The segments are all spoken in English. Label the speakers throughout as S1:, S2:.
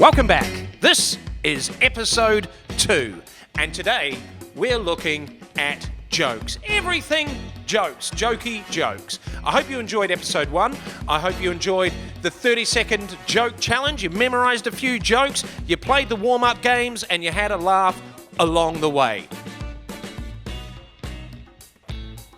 S1: Welcome back. This is episode 2, and today we're looking at jokes. Everything jokes, jokey jokes. I hope you enjoyed episode 1. I hope you enjoyed the 30-second joke challenge. You memorized a few jokes, you played the warm-up games, and you had a laugh along the way.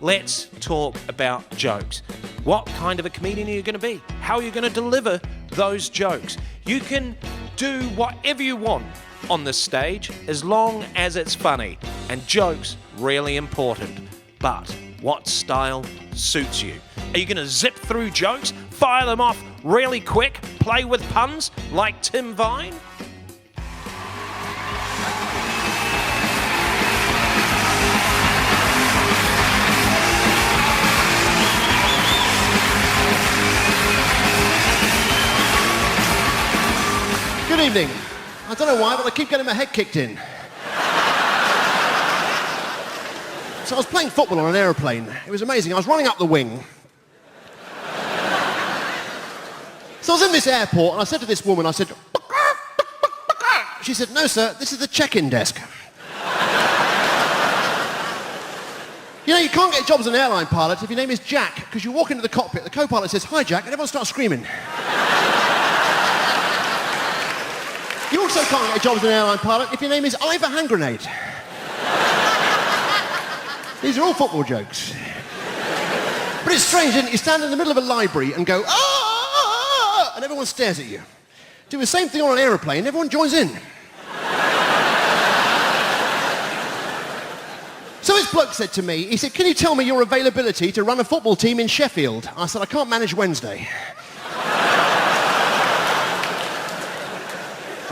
S1: Let's talk about jokes. What kind of a comedian are you going to be? How are you going to deliver those jokes? You can do whatever you want on this stage as long as it's funny. And jokes, really important. But what style suits you? Are you going to zip through jokes, fire them off really quick, play with puns like Tim Vine?
S2: Good evening. I don't know why, but I keep getting my head kicked in. So I was playing football on an aeroplane. It was amazing. I was running up the wing. So I was in this airport, and I said to this woman, I said, she said, "No, sir, this is the check-in desk." You know, you can't get jobs as an airline pilot if your name is Jack, because you walk into the cockpit, the co-pilot says, "Hi, Jack," and everyone starts screaming. You also can't get a job as an airline pilot if your name is Ivor Hand Grenade. These are all football jokes. But it's strange, isn't it? You stand in the middle of a library and go, "Ah!" and everyone stares at you. Do the same thing on an aeroplane, everyone joins in. So this bloke said to me, he said, "Can you tell me your availability to run a football team in Sheffield?" I said, "I can't manage Wednesday."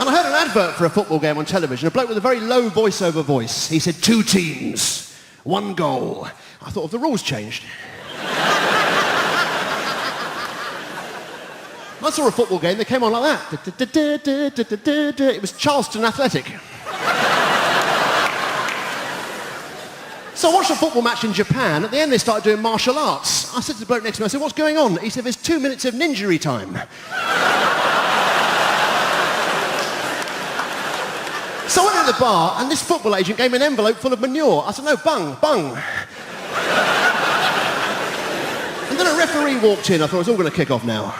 S2: And I heard an advert for a football game on television, a bloke with a very low voiceover voice. He said, 2 teams, 1 goal. I thought, if the rules changed. I saw a football game that came on like that. It was Charleston Athletic. So I watched a football match in Japan. At the end, they started doing martial arts. I said to the bloke next to me, I said, "What's going on?" He said, "There's 2 minutes of ninjury time." So I went to the bar, and this football agent gave me an envelope full of manure. I said, "No, bung, bung." And then a referee walked in. I thought, it's all going to kick off now.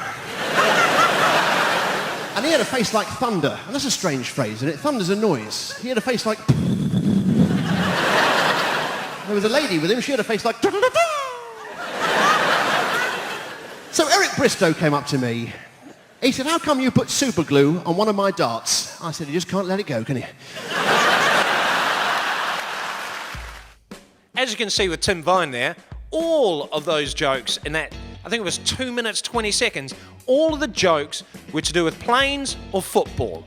S2: And he had a face like thunder. And that's a strange phrase, isn't it? Thunder's a noise. He had a face like... There was a lady with him. She had a face like... So Eric Bristow came up to me. He said, "How come you put super glue on one of my darts?" I said, "You just can't let it go, can you?"
S1: As you can see with Tim Vine there, all of those jokes in that, I think it was 2 minutes, 20 seconds, all of the jokes were to do with planes or football.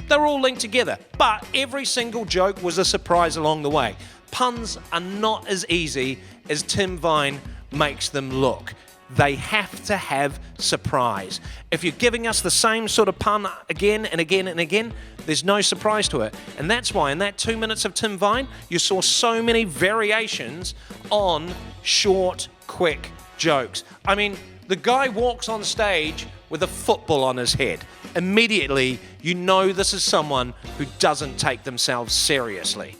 S1: They're all linked together, but every single joke was a surprise along the way. Puns are not as easy as Tim Vine makes them look. They have to have surprise. If you're giving us the same sort of pun again and again and again, there's no surprise to it. And that's why in that 2 minutes of Tim Vine, you saw so many variations on short, quick jokes. I mean, the guy walks on stage with a football on his head. Immediately, you know this is someone who doesn't take themselves seriously.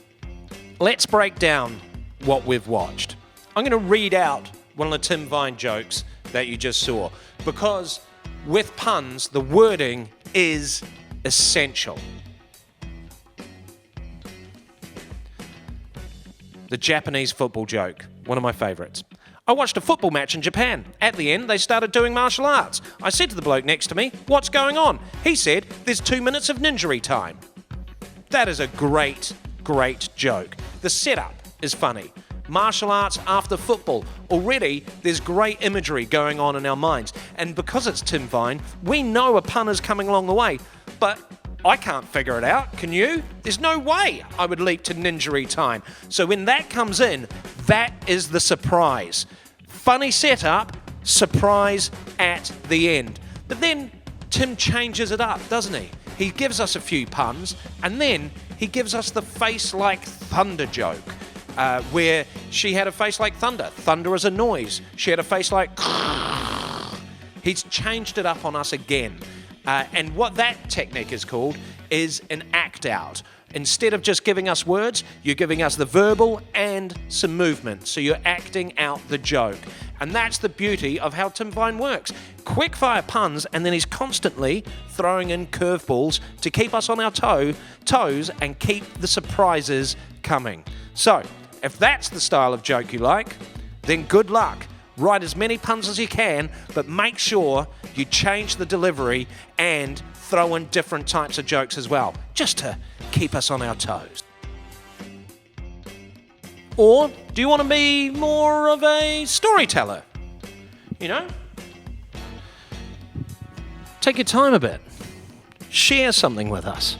S1: Let's break down what we've watched. I'm going to read out one of the Tim Vine jokes that you just saw, because with puns, the wording is essential. The Japanese football joke, one of my favourites. "I watched a football match in Japan. At the end, they started doing martial arts. I said to the bloke next to me, 'What's going on?' He said, 'There's 2 minutes of ninjury time.'" That is a great, great joke. The setup is funny. Martial arts after football. Already, there's great imagery going on in our minds. And because it's Tim Vine, we know a pun is coming along the way. But I can't figure it out. Can you? There's no way I would leap to ninjury time. So when that comes in, that is the surprise. Funny setup, surprise at the end. But then Tim changes it up, doesn't he? He gives us a few puns, and then he gives us the face like thunder joke. Where she had a face like thunder. Thunder is a noise. She had a face like... He's changed it up on us again. And what that technique is called is an act out. Instead of just giving us words, you're giving us the verbal and some movement. So you're acting out the joke. And that's the beauty of how Tim Vine works. Quick fire puns, and then he's constantly throwing in curveballs to keep us on our toes and keep the surprises coming. So, if that's the style of joke you like, then good luck. Write as many puns as you can, but make sure you change the delivery and throw in different types of jokes as well, just to keep us on our toes. Or do you want to be more of a storyteller? You know? Take your time a bit. Share something with us.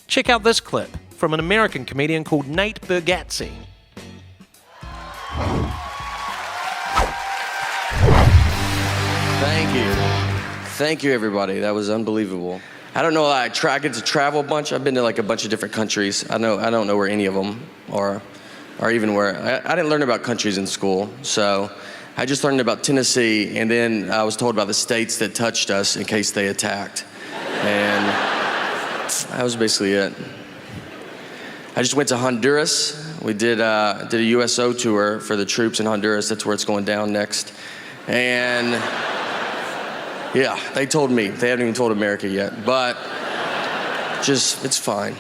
S1: Check out this clip from an American comedian called Nate Bargatze.
S3: Thank you. Thank you, everybody. That was unbelievable. I don't know, I get to travel a bunch. I've been to like a bunch of different countries. I don't know where any of them are, or even where. I didn't learn about countries in school, so I just learned about Tennessee, and then I was told about the states that touched us in case they attacked. And that was basically it. I just went to Honduras. We did a USO tour for the troops in Honduras. That's where it's going down next. And yeah, they told me. They haven't even told America yet, but it's fine.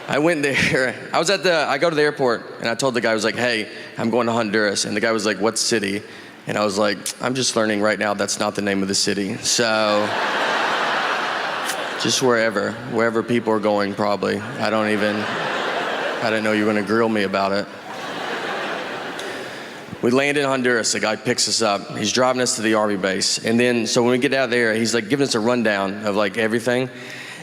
S3: I went there. I go to the airport, and I told the guy, I was like, hey, I'm going to Honduras. And the guy was like, what city? And I was like, I'm just learning right now that's not the name of the city. So just wherever people are going, probably. I didn't know you were going to grill me about it. We land in Honduras, the guy picks us up. He's driving us to the Army base. And then, so when we get out there, he's like giving us a rundown of like everything.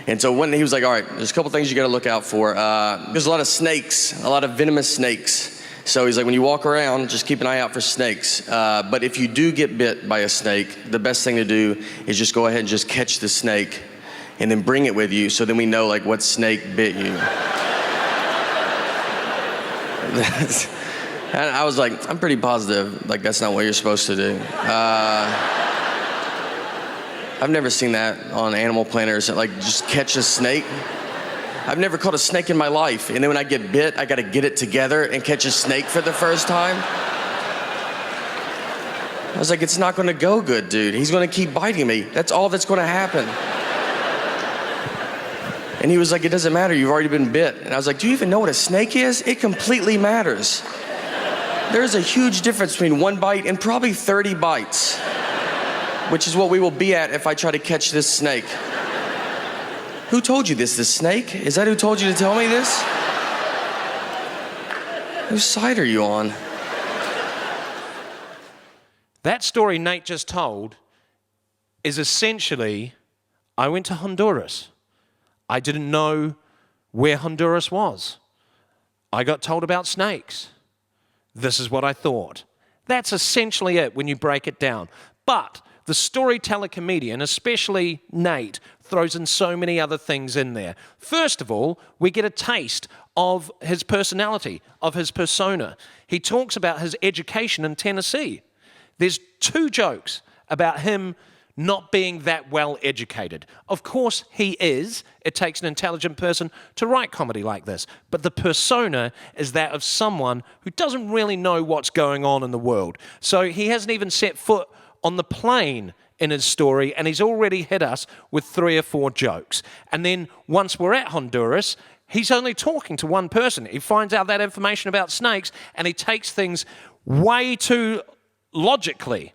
S3: And so he was like, all right, there's a couple things you gotta look out for. There's a lot of snakes, a lot of venomous snakes. So he's like, when you walk around, just keep an eye out for snakes. But if you do get bit by a snake, the best thing to do is just go ahead and just catch the snake and then bring it with you so then we know like what snake bit you. And I was like, I'm pretty positive, like that's not what you're supposed to do. I've never seen that on Animal Planet, like just catch a snake. I've never caught a snake in my life, and then when I get bit, I gotta get it together and catch a snake for the first time. I was like, it's not gonna go good, dude. He's gonna keep biting me. That's all that's gonna happen. And he was like, it doesn't matter, you've already been bit. And I was like, do you even know what a snake is? It completely matters. There's a huge difference between one bite and probably 30 bites, which is what we will be at if I try to catch this snake. Who told you this? The snake? Is that who told you to tell me this? Whose side are you on?
S1: That story Nate just told is essentially, I went to Honduras. I didn't know where Honduras was. I got told about snakes. This is what I thought. That's essentially it when you break it down. But the storyteller comedian, especially Nate, throws in so many other things in there. First of all, we get a taste of his personality, of his persona. He talks about his education in Tennessee. There's 2 jokes about him not being that well educated. Of course he is. It takes an intelligent person to write comedy like this. But the persona is that of someone who doesn't really know what's going on in the world. So he hasn't even set foot on the plane in his story, and he's already hit us with 3 or 4 jokes. And then once we're at Honduras, he's only talking to one person. He finds out that information about snakes, and he takes things way too logically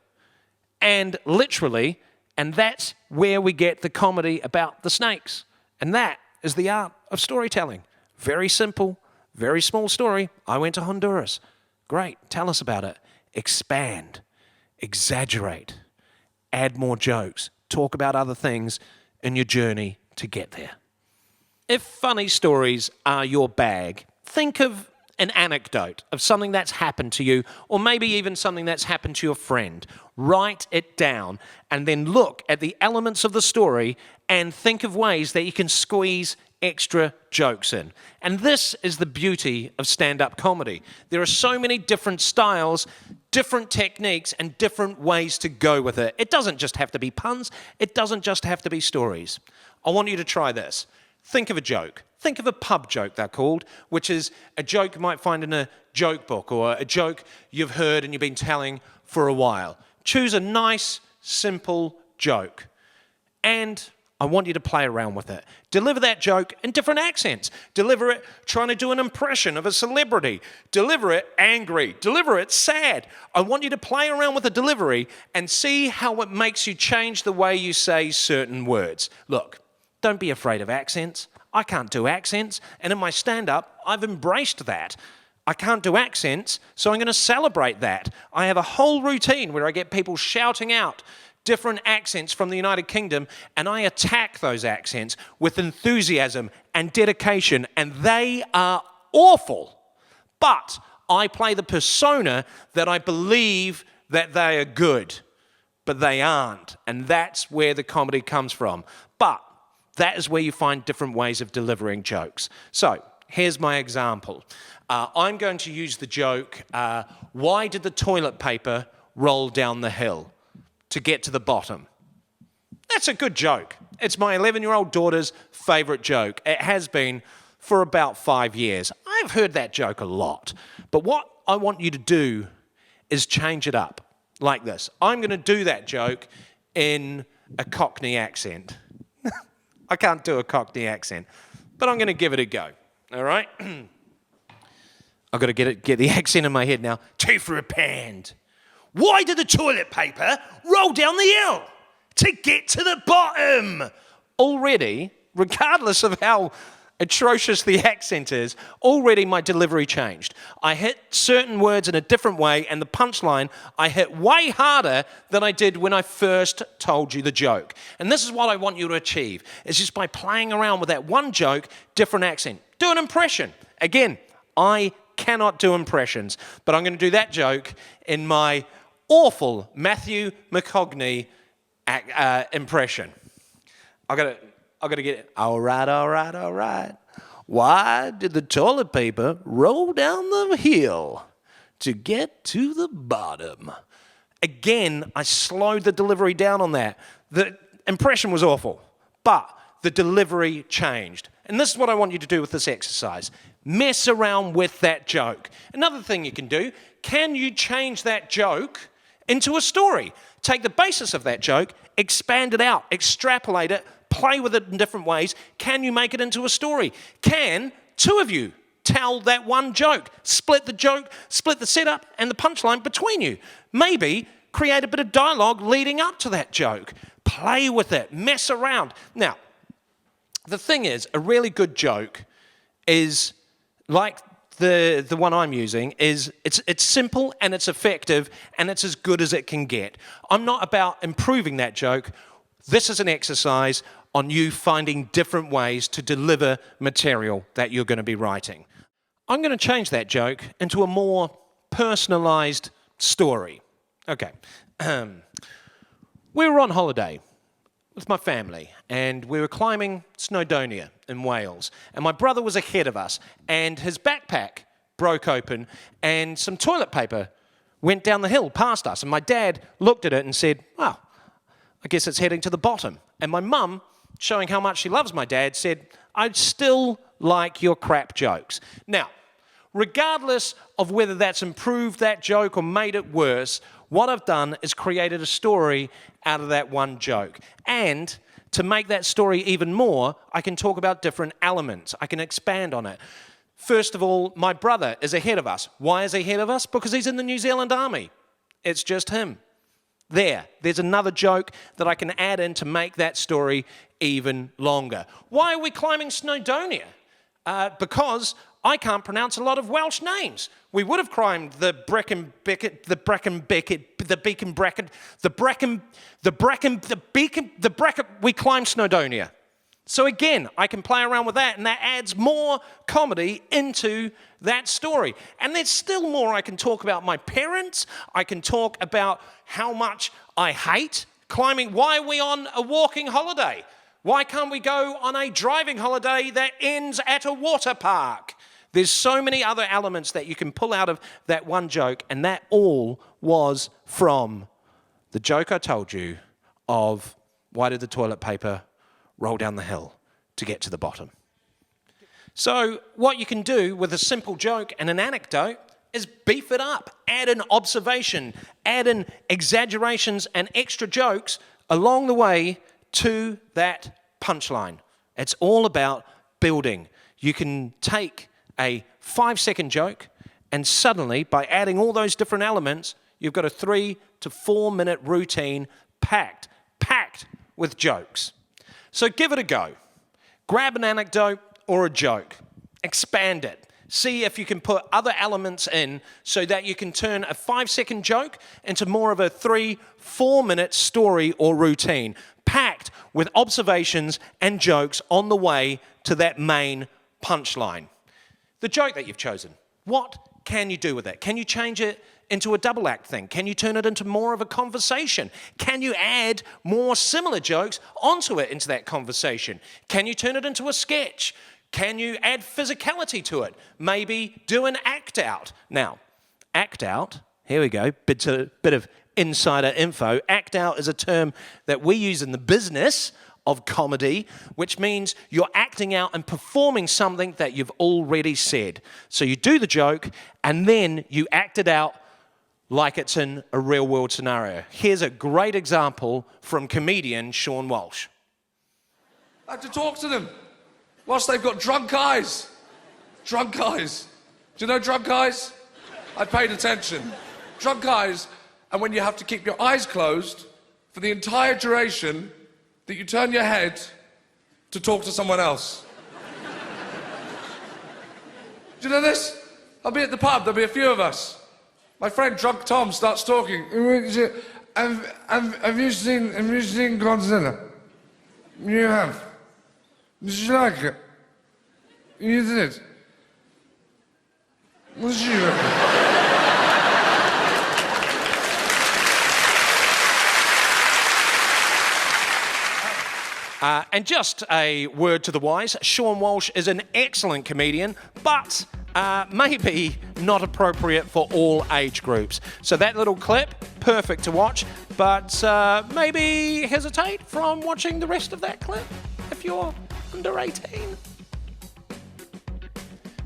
S1: and literally, and that's where we get the comedy about the snakes. And that is the art of storytelling. Very simple, very small story. I went to Honduras. Great, tell us about it. Expand, exaggerate, add more jokes, talk about other things in your journey to get there. If funny stories are your bag, think of an anecdote of something that's happened to you, or maybe even something that's happened to your friend. Write it down and then look at the elements of the story and think of ways that you can squeeze extra jokes in. And this is the beauty of stand-up comedy. There are so many different styles, different techniques and different ways to go with it. It doesn't just have to be puns. It doesn't just have to be stories. I want you to try this. Think of a joke. Think of a pub joke, they're called, which is a joke you might find in a joke book or a joke you've heard and you've been telling for a while. Choose a nice, simple joke. And I want you to play around with it. Deliver that joke in different accents. Deliver it trying to do an impression of a celebrity. Deliver it angry. Deliver it sad. I want you to play around with the delivery and see how it makes you change the way you say certain words. Look, don't be afraid of accents. I can't do accents, and in my stand-up, I've embraced that. I can't do accents, so I'm going to celebrate that. I have a whole routine where I get people shouting out different accents from the United Kingdom, and I attack those accents with enthusiasm and dedication, and they are awful. But I play the persona that I believe that they are good, but they aren't, and that's where the comedy comes from. But that is where you find different ways of delivering jokes. So here's my example. I'm going to use the joke, why did the toilet paper roll down the hill? To get to the bottom. That's a good joke. It's my 11-year-old daughter's favorite joke. It has been for about 5 years. I've heard that joke a lot. But what I want you to do is change it up like this. I'm going to do that joke in a Cockney accent. I can't do a Cockney accent, but I'm going to give it a go. All right? I've got to get the accent in my head now. Two for a pound. Why did the toilet paper roll down the hill? To get to the bottom. Already, regardless of how atrocious the accent is, already my delivery changed. I hit certain words in a different way, and the punchline I hit way harder than I did when I first told you the joke. And this is what I want you to achieve. It's just by playing around with that one joke, different accent. Do an impression. Again, I cannot do impressions, but I'm going to do that joke in my awful Matthew McConaughey impression. I got to get it. All right. Why did the toilet paper roll down the hill? To get to the bottom. Again, I slowed the delivery down on that. The impression was awful, but the delivery changed. And this is what I want you to do with this exercise. Mess around with that joke. Another thing you can do, can you change that joke into a story? Take the basis of that joke, expand it out, extrapolate it, play with it in different ways. Can you make it into a story? Can two of you tell that one joke? Split the setup and the punchline between you. Maybe create a bit of dialogue leading up to that joke. Play with it, mess around. Now, the thing is, a really good joke is like the one I'm using is it's simple and it's effective and it's as good as it can get. I'm not about improving that joke. This is an exercise on you finding different ways to deliver material that you're going to be writing. I'm going to change that joke into a more personalized story. Okay. We were on holiday with my family, and we were climbing Snowdonia in Wales. And my brother was ahead of us, and his backpack broke open, and some toilet paper went down the hill past us. And my dad looked at it and said, well, I guess it's heading to the bottom. And my mum, showing how much she loves my dad, said, I'd still like your crap jokes. Now, regardless of whether that's improved that joke or made it worse, what I've done is created a story out of that one joke. And to make that story even more, I can talk about different elements. I can expand on it. First of all, my brother is ahead of us. Why is he ahead of us? Because he's in the New Zealand Army. It's just him. There's another joke that I can add in to make that story even longer. Why are we climbing Snowdonia? Because I can't pronounce a lot of Welsh names. We would have climbed the Brecon Beacon, the Beacon Bracken, we climbed Snowdonia. So again, I can play around with that, and that adds more comedy into that story. And there's still more I can talk about my parents. I can talk about how much I hate climbing. Why are we on a walking holiday? Why can't we go on a driving holiday that ends at a water park? There's so many other elements that you can pull out of that one joke, and that all was from the joke I told you of why did the toilet paper roll down the hill to get to the bottom. So what you can do with a simple joke and an anecdote is beef it up, add an observation, add in exaggerations and extra jokes along the way to that punchline. It's all about building. You can take a 5-second joke and suddenly, by adding all those different elements, you've got a 3 to 4 minute routine packed with jokes. So give it a go. Grab an anecdote or a joke. Expand it. See if you can put other elements in so that you can turn a 5-second joke into more of a 3-4 minute story or routine, packed with observations and jokes on the way to that main punchline. The joke that you've chosen, what can you do with it? Can you change it into a double act thing? Can you turn it into more of a conversation? Can you add more similar jokes onto it into that conversation? Can you turn it into a sketch? Can you add physicality to it? Maybe do an act out. Now, act out, here we go, bit of insider info. Act out is a term that we use in the business of comedy, which means you're acting out and performing something that you've already said. So you do the joke and then you act it out like it's in a real world scenario. Here's a great example from comedian Sean Walsh.
S4: I had to talk to them whilst they've got drunk eyes. Drunk eyes. Do you know drunk eyes? I paid attention. Drunk eyes, and when you have to keep your eyes closed for the entire duration that you turn your head to talk to someone else. Do you know this? I'll be at the pub, there'll be a few of us. My friend Drunk Tom starts talking. Have you seen Godzilla? You have. Did you like it? You did. What did you reckon?
S1: And just a word to the wise, Sean Walsh is an excellent comedian, but maybe not appropriate for all age groups. So that little clip, perfect to watch, but maybe hesitate from watching the rest of that clip if you're under 18.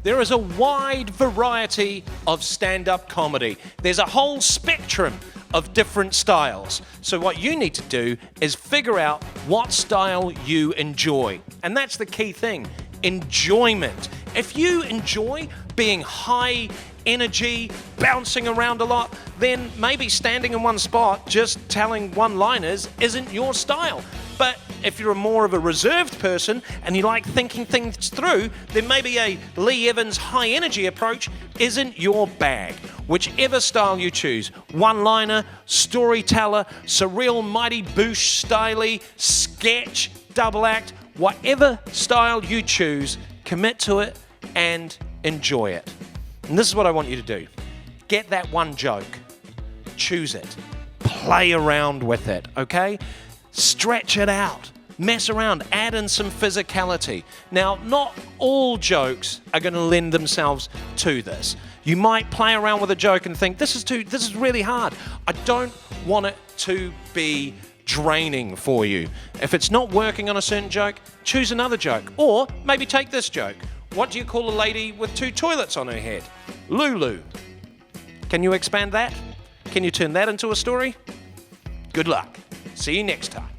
S1: There is a wide variety of stand-up comedy. There's a whole spectrum of different styles. So what you need to do is figure out what style you enjoy. And that's the key thing, enjoyment. If you enjoy being high energy, bouncing around a lot, then maybe standing in one spot, just telling one-liners isn't your style. But if you're more of a reserved person and you like thinking things through, then maybe a Lee Evans high energy approach isn't your bag. Whichever style you choose, one-liner, storyteller, surreal mighty boosh styley, sketch, double act, whatever style you choose, commit to it and enjoy it. And this is what I want you to do. Get that one joke, choose it, play around with it, okay? Stretch it out, mess around, add in some physicality. Now, not all jokes are going to lend themselves to this. You might play around with a joke and think, this is really hard. I don't want it to be draining for you. If it's not working on a certain joke, choose another joke. Or maybe take this joke. What do you call a lady with 2 toilets on her head? Lulu. Can you expand that? Can you turn that into a story? Good luck. See you next time.